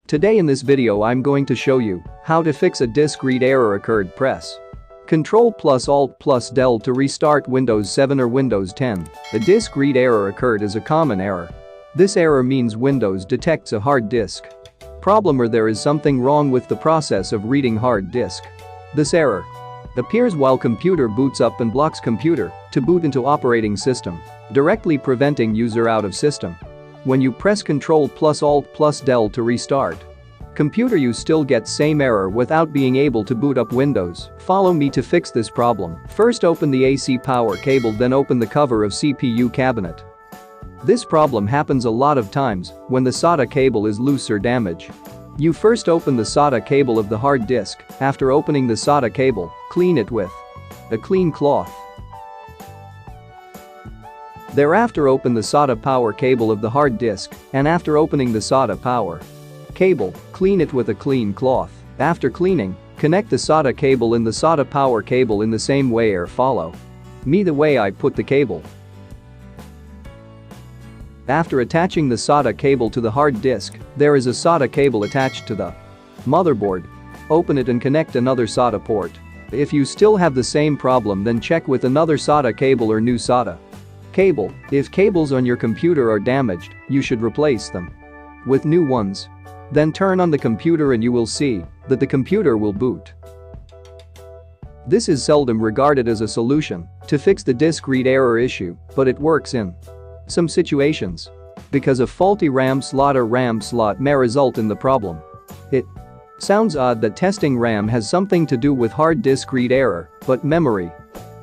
Today in this video I'm going to show you how to fix a disk read error occurred. Press Ctrl+Alt+del to restart Windows 7 or Windows 10. A disk read error occurred is a common error. This error means Windows detects a hard disk problem or there is something wrong with the process of reading hard disk. This error appears while computer boots up and blocks computer to boot into operating system, directly preventing user out of system. When you press Ctrl+Alt+del to restart computer, you still get same error without being able to boot up Windows. Follow me to fix this problem. First open the AC power cable, then open the cover of CPU cabinet. This problem happens a lot of times when the SATA cable is loose or damaged. You first open the SATA cable of the hard disk. After opening the SATA cable, clean it with a clean cloth. Thereafter open the SATA power cable of the hard disk, and after opening the SATA power cable, clean it with a clean cloth. After cleaning, connect the SATA cable in the SATA power cable in the same way or follow me the way I put the cable. After attaching the SATA cable to the hard disk, there is a SATA cable attached to the motherboard. Open it and connect another SATA port. If you still have the same problem, then check with another SATA cable or new SATA cable. If cables on your computer are damaged, you should replace them with new ones. Then turn on the computer and you will see that the computer will boot. This is seldom regarded as a solution to fix the disk read error issue, but it works in some situations. Because a faulty RAM slot or RAM slot may result in the problem. It sounds odd that testing RAM has something to do with hard disk read error, but memory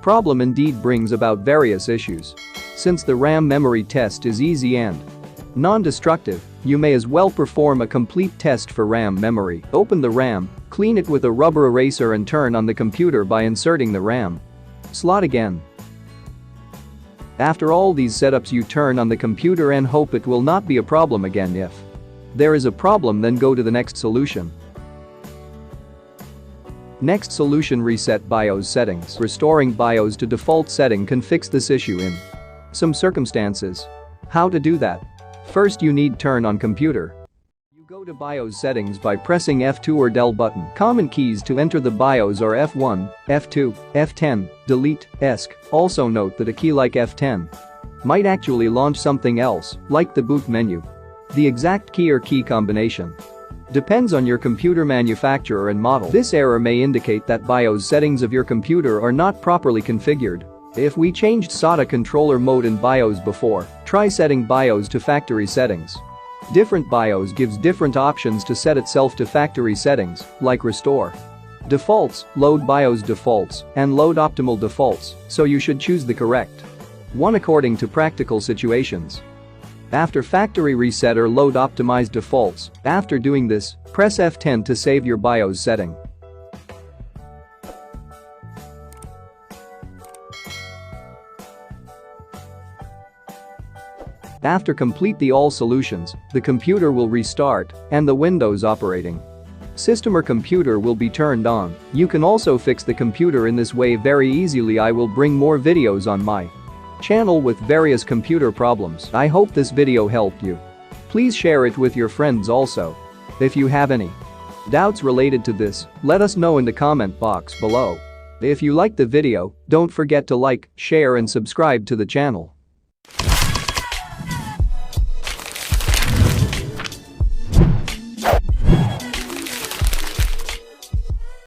problem indeed brings about various issues. Since the RAM memory test is easy and non-destructive, you may as well perform a complete test for RAM memory. Open the RAM, clean it with a rubber eraser and turn on the computer by inserting the RAM slot again. After all these setups, you turn on the computer and hope it will not be a problem again. If there is a problem, then go to the next solution. Next solution: reset BIOS settings. Restoring BIOS to default setting can fix this issue in some circumstances. How to do that? First, you need turn on computer. You go to BIOS settings by pressing F2 or del button. Common keys to enter the BIOS are F1, F2, F10, delete, ESC. Also note that a key like F10 might actually launch something else, like the boot menu. The exact key or key combination depends on your computer manufacturer and model. This error may indicate that BIOS settings of your computer are not properly configured. If we changed SATA controller mode in BIOS before, try setting BIOS to factory settings. Different BIOS gives different options to set itself to factory settings, like restore defaults, load BIOS defaults, and load optimal defaults, so you should choose the correct one according to practical situations. After factory reset or load optimized defaults, after doing this, press F10 to save your BIOS setting. After complete the all solutions, the computer will restart and the Windows operating system or computer will be turned on. You can also fix the computer in this way very easily. I will bring more videos on my channel with various computer problems. I hope this video helped you. Please share it with your friends also. If you have any doubts related to this, let us know in the comment box below. If you liked the video, don't forget to like, share and subscribe to the channel.